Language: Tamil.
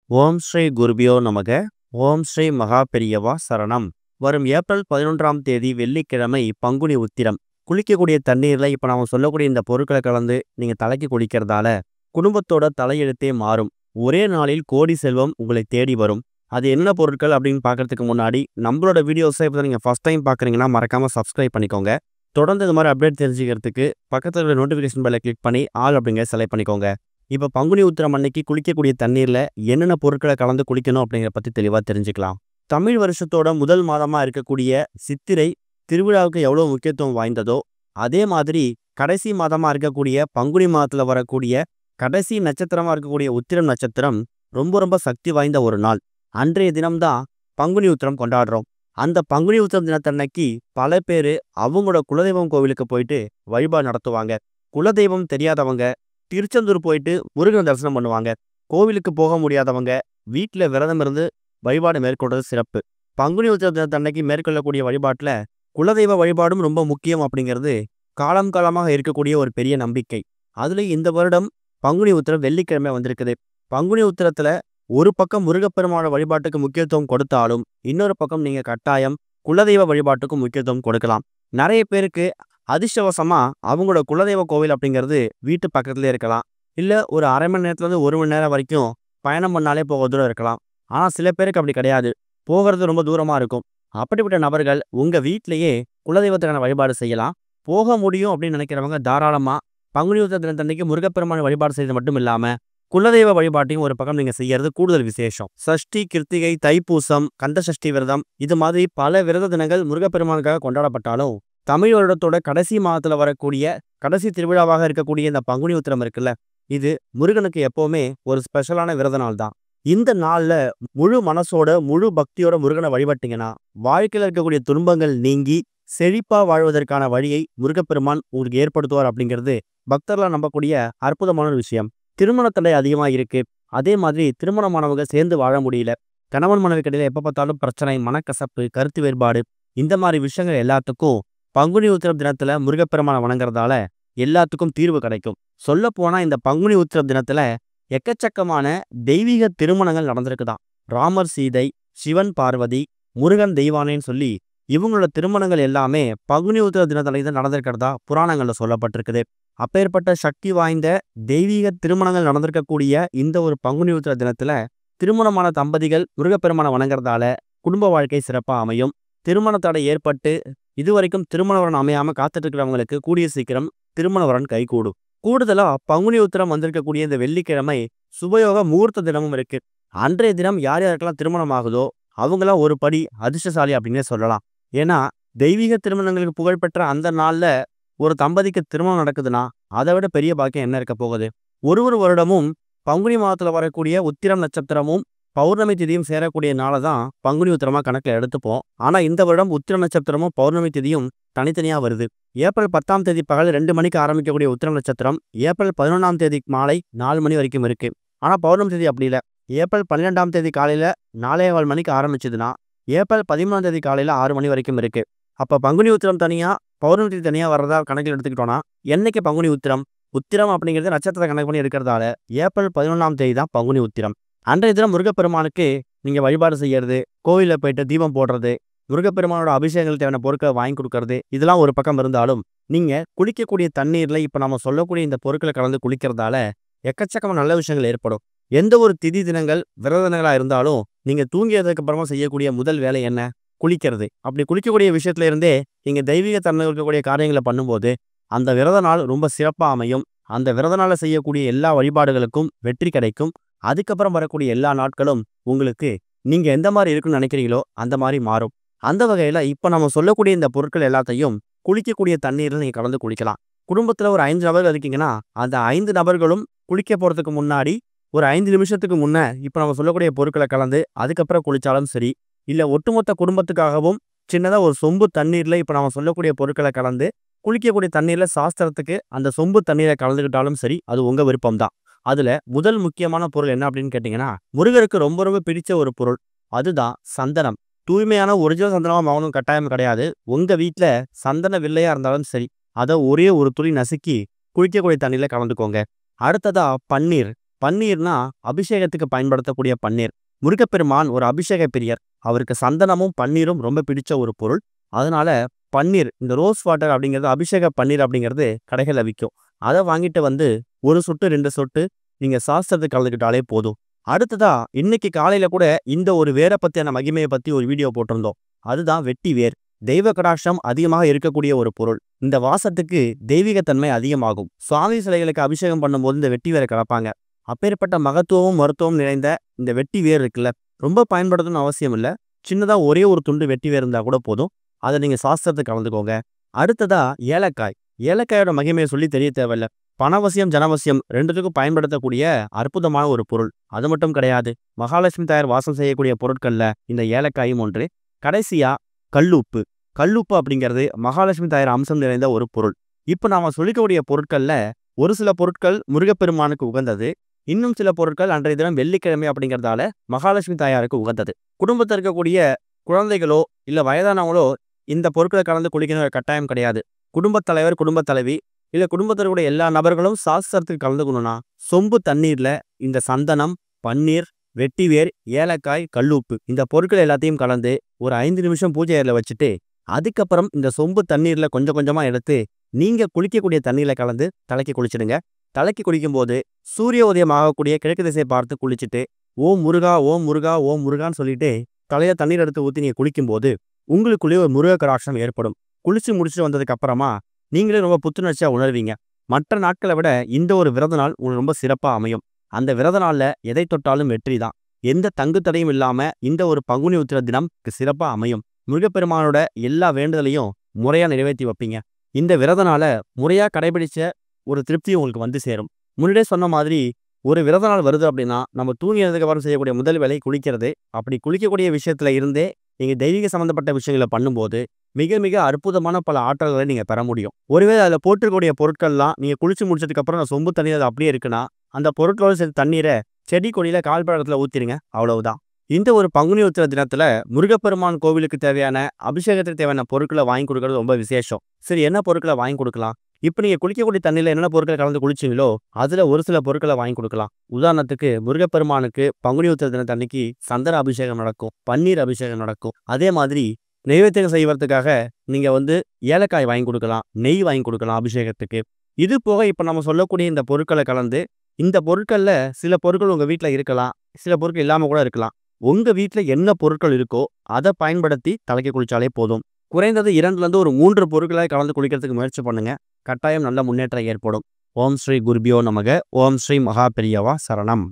ஓம் ஸ்ரீ குருபியோ நமக. ஓம் ஸ்ரீ மகா பெரியவா சரணம். வரும் ஏப்ரல் 11ஆம் தேதி வெள்ளிக்கிழமை பங்குனி உத்திரம். குளிக்கக்கூடிய தண்ணீரில் இப்போ நாம சொல்லக்கூடிய இந்த பொருட்களை கலந்து நீங்கள் தலைக்கு குளிக்கிறதால குடும்பத்தோட தலையெழுத்தே மாறும். ஒரே நாளில் கோடி செல்வம் உங்களை தேடி வரும். அது என்ன பொருட்கள் அப்படின்னு பார்க்கறதுக்கு முன்னாடி நம்மளோட வீடியோஸை இப்போ நீங்கள் ஃபஸ்ட் டைம் பார்க்குறீங்கன்னா மறக்காமல் சப்ஸ்கிரைப் பண்ணிக்கோங்க. தொடர்ந்து இது மாதிரி அப்டேட் தெரிஞ்சுக்கிறதுக்கு பக்கத்தில் இருக்கிற நோட்டிஃபிகேஷன் பெல்லை கிளிக் பண்ணி ஆல் அப்படிங்கிற செலக்ட் பண்ணிக்கோங்க. இப்போ பங்குனி உத்திரம் அன்னைக்கு குளிக்கக்கூடிய தண்ணீரில் என்னென்ன பொருட்களை கலந்து குளிக்கணும் அப்படிங்கிற பற்றி தெளிவாக தெரிஞ்சுக்கலாம். தமிழ் வருஷத்தோட முதல் மாதமாக இருக்கக்கூடிய சித்திரை திருவிழாவுக்கு எவ்வளோ முக்கியத்துவம் வாய்ந்ததோ அதே மாதிரி கடைசி மாதமாக இருக்கக்கூடிய பங்குனி மாதத்தில் வரக்கூடிய கடைசி நட்சத்திரமாக இருக்கக்கூடிய உத்திரம் நட்சத்திரம் ரொம்ப ரொம்ப சக்தி வாய்ந்த ஒரு நாள். அன்றைய தினம்தான் பங்குனி உத்திரம் கொண்டாடுறோம். அந்த பங்குனி உத்திரம் தினத்தன்னைக்கு பல பேர் அவங்களோட குலதெய்வம் கோவிலுக்கு போயிட்டு வழிபாடு நடத்துவாங்க. குலதெய்வம் தெரியாதவங்க திருச்செந்தூர் போயிட்டு முருகனை தரிசனம் பண்ணுவாங்க. கோவிலுக்கு போக முடியாதவங்க வீட்டில் விரதம் இருந்து வழிபாடு மேற்கொள்வது சிறப்பு. பங்குனி உத்திர தினத்தன்னைக்கு மேற்கொள்ளக்கூடிய வழிபாட்டில் குலதெய்வ வழிபாடும் ரொம்ப முக்கியம் அப்படிங்கிறது காலம் காலமாக இருக்கக்கூடிய ஒரு பெரிய நம்பிக்கை. அதுல இந்த வருடம் பங்குனி உத்திரம் வெள்ளிக்கிழமை வந்திருக்குது. பங்குனி உத்திரத்துல ஒரு பக்கம் முருகப்பெருமான வழிபாட்டுக்கு முக்கியத்துவம் கொடுத்தாலும் இன்னொரு பக்கம் நீங்க கட்டாயம் குலதெய்வ வழிபாட்டுக்கும் முக்கியத்துவம் கொடுக்கலாம். நிறைய பேருக்கு அதிர்ஷ்டவசமா அவங்களோட குலதெய்வ கோவில் அப்படிங்கிறது வீட்டு பக்கத்துலேயே இருக்கலாம். இல்லை ஒரு அரை மணி நேரத்துலேருந்து 1 மணி நேரம் வரைக்கும் பயணம் பண்ணாலே போக தூரம் இருக்கலாம். ஆனால் சில பேருக்கு அப்படி கிடையாது, போகிறது ரொம்ப தூரமாக இருக்கும். அப்படிப்பட்ட நபர்கள் உங்கள் வீட்டிலேயே குலதெய்வத்துக்கான வழிபாடு செய்யலாம். போக முடியும் அப்படின்னு நினைக்கிறவங்க தாராளமாக பங்குனி உத்திர தினத்தன்னைக்கு முருகப்பெருமான வழிபாடு செய்வது மட்டும் இல்லாமல் குலதெய்வ வழிபாட்டையும் ஒரு பக்கம் நீங்கள் செய்யறது கூடுதல் விசேஷம். சஷ்டி, கிருத்திகை, தைப்பூசம், கந்த சஷ்டி விரதம் இது மாதிரி பல விரத தினங்கள் முருகப்பெருமானுக்காக கொண்டாடப்பட்டாலும் தமிழ் வருடத்தோட கடைசி மாதத்தில் வரக்கூடிய கடைசி திருவிழாவாக இருக்கக்கூடிய இந்த பங்குனி உத்திரம் இருக்குல்ல, இது முருகனுக்கு எப்போவுமே ஒரு ஸ்பெஷலான விரத நாள் தான். இந்த நாளில் முழு மனசோட முழு பக்தியோட முருகனை வழிபட்டீங்கன்னா வாழ்க்கையில் இருக்கக்கூடிய துன்பங்கள் நீங்கி செழிப்பாக வாழ்வதற்கான வழியை முருகப்பெருமான் உங்களுக்கு ஏற்படுத்துவார் அப்படிங்கிறது பக்தர்களாக நம்பக்கூடிய அற்புதமான ஒரு விஷயம். திருமண தடை அதிகமாக இருக்கு. அதே மாதிரி திருமணமானவங்க சேர்ந்து வாழ முடியல, கணவன் மனைவி கடையில் எப்போ பார்த்தாலும் பிரச்சனை, மனக்கசப்பு, கருத்து வேறுபாடு, இந்த மாதிரி விஷயங்கள் எல்லாத்துக்கும் பங்குனி உத்திரம் தினத்துல முருகப்பெருமானை வணங்குறதால எல்லாத்துக்கும் தீர்வு கிடைக்கும். சொல்ல போனா இந்த பங்குனி உத்திரம் தினத்துல எக்கச்சக்கமான தெய்வீக திருமணங்கள் நடந்திருக்குதான். ராமர் சீதை, சிவன் பார்வதி, முருகன் தெய்வானேன்னு சொல்லி இவங்களோட திருமணங்கள் எல்லாமே பங்குனி உத்திர தினத்துல தான் நடந்திருக்கிறதா புராணங்கள்ல சொல்லப்பட்டிருக்குது. அப்பேற்பட்ட சக்தி வாய்ந்த தெய்வீக திருமணங்கள் நடந்திருக்கக்கூடிய இந்த ஒரு பங்குனி உத்திர தினத்துல திருமணமான தம்பதிகள் முருகப்பெருமானை வணங்குறதால குடும்ப வாழ்க்கை சிறப்பாக அமையும். திருமண தடை ஏற்பட்டு இதுவரைக்கும் திருமணவரன் அமையாம காத்துட்டு இருக்கிறவங்களுக்கு கூடிய சீக்கிரம் திருமணவரன் கைகூடும். கூடுதலா பங்குனி உத்திரம் வந்திருக்கக்கூடிய இந்த வெள்ளிக்கிழமை சுபயோக முகூர்த்த தினமும் இருக்கு. அன்றைய தினம் யார் யாருக்கெல்லாம் திருமணம் ஆகுதோ அவங்களாம் ஒரு படி அதிர்ஷ்டசாலி அப்படின்னே சொல்லலாம். ஏன்னா தெய்வீக திருமணங்களுக்கு புகழ்பெற்ற அந்த நாள்ல ஒரு தம்பதிக்கு திருமணம் நடக்குதுன்னா அதை விட பெரிய பாக்கியம் என்ன இருக்க போகுது. ஒரு வருடமும் பங்குனி மாதத்துல வரக்கூடிய உத்திரம் நட்சத்திரமும் பௌர்ணமி திதியும் சேரக்கூடிய நாளை தான் பங்குனி உத்திரமா கணக்கில் எடுத்துப்போம். ஆனா இந்த வருடம் உத்திர நட்சத்திரமும் பௌர்ணமி திதியும் தனித்தனியா வருது. ஏப்ரல் 10ஆம் தேதி பகல் 2 மணிக்கு ஆரம்பிக்கக்கூடிய உத்திரம் நட்சத்திரம் ஏப்ரல் 11ஆம் தேதி மாலை 4 மணி வரைக்கும் இருக்கு. ஆனா பௌர்ணமி திதி அப்படி இல்லை. ஏப்ரல் 12ஆம் தேதி காலையில 4:15 மணிக்கு ஆரம்பிச்சதுன்னா ஏப்ரல் 13ஆம் தேதி காலையில 6 மணி வரைக்கும் இருக்கு. அப்ப பங்குனி உத்திரம் தனியா பௌர்ணமி திதி தனியா வர்றதா கணக்கில் எடுத்துக்கிட்டோம்னா என்னைக்கு பங்குனி உத்திரம்? உத்திரம் அப்படிங்கிறது நட்சத்திரத்தை கணக்கு பண்ணி எடுக்கிறதால ஏப்ரல் 11ஆம் தேதி தான் பங்குனி உத்திரம். அன்றைய தினம் முருகப்பெருமானுக்கு நீங்க வழிபாடு செய்யறது, கோவிலில் போயிட்டு தீபம் போடுறது, முருகப்பெருமானோட அபிஷேகங்கள் தேவையான பொருட்களை வாங்கி கொடுக்கறது, இதெல்லாம் ஒரு பக்கம் இருந்தாலும் நீங்க குளிக்கக்கூடிய தண்ணீர்ல இப்ப நம்ம சொல்லக்கூடிய இந்த பொருட்களை கலந்து குளிக்கிறதால எக்கச்சக்கமான நல்ல விஷயங்கள் ஏற்படும். எந்த ஒரு திதி தினங்கள் விரத தினங்களா இருந்தாலும் நீங்க தூங்கியதுக்கு அப்புறமா செய்யக்கூடிய முதல் வேலை என்ன? குளிக்கிறது. அப்படி குளிக்கக்கூடிய விஷயத்துல இருந்தே நீங்க தெய்வீக தன்மை இருக்கக்கூடிய காரியங்களை பண்ணும்போது அந்த விரத நாள் ரொம்ப சிறப்பாக அமையும். அந்த விரத நாளை செய்யக்கூடிய எல்லா வழிபாடுகளுக்கும் வெற்றி கிடைக்கும். அதுக்கப்புறம் வரக்கூடிய எல்லா நாட்களும் உங்களுக்கு நீங்க எந்த மாதிரி இருக்குன்னு நினைக்கிறீங்களோ அந்த மாதிரி மாறும். அந்த வகையில இப்ப நம்ம சொல்லக்கூடிய இந்த பொருட்கள் எல்லாத்தையும் குளிக்கக்கூடிய தண்ணீரில் நீங்க கலந்து குளிக்கலாம். குடும்பத்துல ஒரு 5 நபர்கள் இருக்கீங்கன்னா அந்த 5 நபர்களும் குளிக்க போறதுக்கு முன்னாடி ஒரு 5 நிமிஷத்துக்கு முன்ன இப்ப நம்ம சொல்லக்கூடிய பொருட்களை கலந்து அதுக்கப்புறம் குளிச்சாலும் சரி, இல்ல ஒட்டுமொத்த குடும்பத்துக்காகவும் சின்னதா ஒரு சொம்பு தண்ணீர்ல இப்ப நம்ம சொல்லக்கூடிய பொருட்களை கலந்து குளிக்கக்கூடிய தண்ணீர்ல சாஸ்திரத்துக்கு அந்த சொம்பு தண்ணீரை கலந்துக்கிட்டாலும் சரி, அது உங்க விருப்பம் தான். அதுல முதல் முக்கியமான பொருள் என்ன அப்படின்னு கேட்டீங்கன்னா முருகருக்கு ரொம்ப ரொம்ப பிடிச்ச ஒரு பொருள், அதுதான் சந்தனம். தூய்மையான ஒரிஜினல் சந்தனமா வாங்கணும் கட்டாயம் கிடையாது. உங்க வீட்டுல சந்தன வில்லையா இருந்தாலும் சரி, அதை ஒரே ஒரு துளி நசுக்கி குளிக்கக்கூடிய தண்ணியில கலந்துக்கோங்க. அடுத்ததா பன்னீர். பன்னீர்னா அபிஷேகத்துக்கு பயன்படுத்தக்கூடிய பன்னீர். முருகப்பெருமான் ஒரு அபிஷேக பிரியர். அவருக்கு சந்தனமும் பன்னீரும் ரொம்ப பிடிச்ச ஒரு பொருள். அதனால பன்னீர், இந்த ரோஸ் வாட்டர் அப்படிங்கிறது, அபிஷேக பன்னீர் அப்படிங்கிறது கடைகள்ல விக்கும். அத வாங்கிட்டு வந்து 1 சொட்டு 2 சொட்டு நீங்க சாஸ்திரத்துக்கு கலந்துக்கிட்டாலே போதும். அடுத்ததா இன்னைக்கு காலையில கூட இந்த ஒரு வேர பத்தியான மகிமைய பத்தி ஒரு வீடியோ போட்டிருந்தோம். அதுதான் வெட்டி வேர். தெய்வ கடாட்சம் அதிகமாக இருக்கக்கூடிய ஒரு பொருள். இந்த வாசத்துக்கு தெய்வீகத்தன்மை அதிகமாகும். சுவாமி சிலைகளுக்கு அபிஷேகம் பண்ணும்போது இந்த வெட்டி வேரை கலப்பாங்க. அப்பேற்பட்ட மகத்துவமும் மருத்துவமும் நிறைந்த இந்த வெட்டி வேர் இருக்குல்ல, ரொம்ப பயன்படுத்தணும்னு அவசியம் இல்ல. சின்னதா ஒரே ஒரு துண்டு வெட்டி வேர் இருந்தா கூட போதும். அத நீங்க சாஸ்திரத்துக்கு கலந்துக்கோங்க. அடுத்ததா ஏலக்காய். ஏலக்காயோட மகிமையை சொல்லி தெரிய தேவையில்ல. பணவசியம், ஜனவசியம் 2த்துக்கும் பயன்படுத்தக்கூடிய அற்புதமான ஒரு பொருள். அது மட்டும் கிடையாது. மகாலட்சுமி தாயார் வாசம் செய்யக்கூடிய பொருட்கள்ல இந்த ஏலக்காயும் ஒன்று. கடைசியா கல்லுப்பு. கல்லுப்பு அப்படிங்கிறது மகாலட்சுமி தாயார் அம்சம் நிறைந்த ஒரு பொருள். இப்ப நாம சொல்லிக்கக்கூடிய பொருட்கள்ல ஒரு சில பொருட்கள் முருகப்பெருமானுக்கு உகந்தது. இன்னும் சில பொருட்கள் அன்றைய தினம் வெள்ளிக்கிழமை அப்படிங்கிறதால மகாலட்சுமி தாயாருக்கு உகந்தது. குடும்பத்தில் இருக்கக்கூடிய குழந்தைகளோ இல்ல வயதானவங்களோ இந்த பொருட்களை கலந்து குளிக்கணும் கட்டாயம் கிடையாது. குடும்பத் தலைவர், குடும்பத் தலைவி இல்ல குடும்பத்தில் இருக்கக்கூடிய எல்லா நபர்களும் சாஸ்திரத்துக்கு கலந்துக்கணும்னா சொம்பு தண்ணீர்ல இந்த சந்தனம், பன்னீர், வெட்டிவேர், ஏலக்காய், கல்லுப்பு இந்த பொருட்கள் எல்லாத்தையும் கலந்து ஒரு 5 நிமிஷம் பூஜை அறையில வச்சுட்டு, அதுக்கப்புறம் இந்த சொம்பு தண்ணீர்ல கொஞ்சம் கொஞ்சமா எடுத்து நீங்க குளிக்கக்கூடிய தண்ணீர்ல கலந்து தலைக்கு குளிச்சிடுங்க. தலைக்கு குளிக்கும்போது சூரிய உதயம் ஆகக்கூடிய கிழக்கு திசை பார்த்து குளிச்சுட்டு ஓம் முருகா, ஓம் முருகா, ஓம் முருகான்னு சொல்லிட்டு தலையில தண்ணீர் எடுத்து ஊற்றி நீங்க குளிக்கும்போது உங்களுக்குள்ளேயே ஒரு முருக கடாட்சம் ஏற்படும். குளிச்சு முடிச்சுட்டு வந்ததுக்கு அப்புறமா நீங்களே ரொம்ப புத்துணர்ச்சியா உணர்வீங்க. மற்ற நாட்களை விட இந்த ஒரு விரத நாள் உங்களுக்கு ரொம்ப சிறப்பா அமையும். அந்த விரத நாள்ல எதை தொட்டாலும் வெற்றி தான். எந்த தங்கு தடையும் இல்லாம இந்த ஒரு பங்குனி உத்திர தினம் சிறப்பா அமையும். முருகப்பெருமானோட எல்லா வேண்டுதலையும் முறையா நிறைவேற்றி வைப்பீங்க. இந்த விரத நாளை முறையா கடைபிடிச்ச ஒரு திருப்தி உங்களுக்கு வந்து சேரும். முன்னாடியே சொன்ன மாதிரி ஒரு விரத நாள் வருது அப்படின்னா நம்ம தூங்கி எழுந்ததுக்கு அப்புறம் செய்யக்கூடிய முதல் வேலை குளிக்கிறது. அப்படி குளிக்கக்கூடிய விஷயத்துல இருந்தே நீங்க தெய்வீக சம்பந்தப்பட்ட விஷயங்களை பண்ணும்போது மிக மிக அற்புதமான பல ஆற்றல்களை நீங்க பெற முடியும். ஒருவேளை அதில் போட்டிருக்கக்கூடிய பொருட்கள்லாம் நீங்க குளிச்சு முடிச்சதுக்கு அப்புறம் அந்த சொம்பு தண்ணீர் அது அப்படியே இருக்குன்னா அந்த பொருட்களோடு சேர்த்து தண்ணீரை செடி கொடியில கால்பழக்கத்துல ஊத்திருங்க. அவ்வளவுதான். இந்த ஒரு பங்குனி உத்திர தினத்துல முருகப்பெருமான் கோவிலுக்கு தேவையான அபிஷேகத்துக்கு தேவையான பொருட்களை வாங்கி கொடுக்கறது ரொம்ப விசேஷம். சரி, என்ன பொருட்களை வாங்கி கொடுக்கலாம்? இப்ப நீங்க குளிக்கக்கூடிய தண்ணியில என்னென்ன பொருட்களை கலந்து குளிச்சீங்களோ அதுல ஒரு சில பொருட்களை வாங்கி கொடுக்கலாம். உதாரணத்துக்கு முருகப்பெருமானுக்கு பங்குனி உத்திர தினத்தன்னைக்கு சந்தன அபிஷேகம் நடக்கும், பன்னீர் அபிஷேகம் நடக்கும். அதே மாதிரி நைவேத்தியம் செய்வதற்காக நீங்க ஏலக்காய் வாங்கி கொடுக்கலாம், நெய் வாங்கி கொடுக்கலாம் அபிஷேகத்துக்கு. இது போக இப்ப நம்ம சொல்லக்கூடிய இந்த பொருட்களை கலந்து, இந்த பொருட்கள்ல சில பொருட்கள் உங்க வீட்ல இருக்கலாம், சில பொருட்கள் இல்லாம கூட இருக்கலாம். உங்க வீட்ல என்ன பொருட்கள் இருக்கோ அதை பயன்படுத்தி தலைக்கு குளிச்சாலே போதும். குறைந்தது 2லேருந்து ஒரு 3 பொருட்களை கலந்து குளிக்கிறதுக்கு முயற்சி பண்ணுங்க. கட்டாயம் நல்ல முன்னேற்றம் ஏற்படும். ஓம் ஸ்ரீ குருபியோ நமக. ஓம் ஸ்ரீ மகா பெரியவா சரணம்.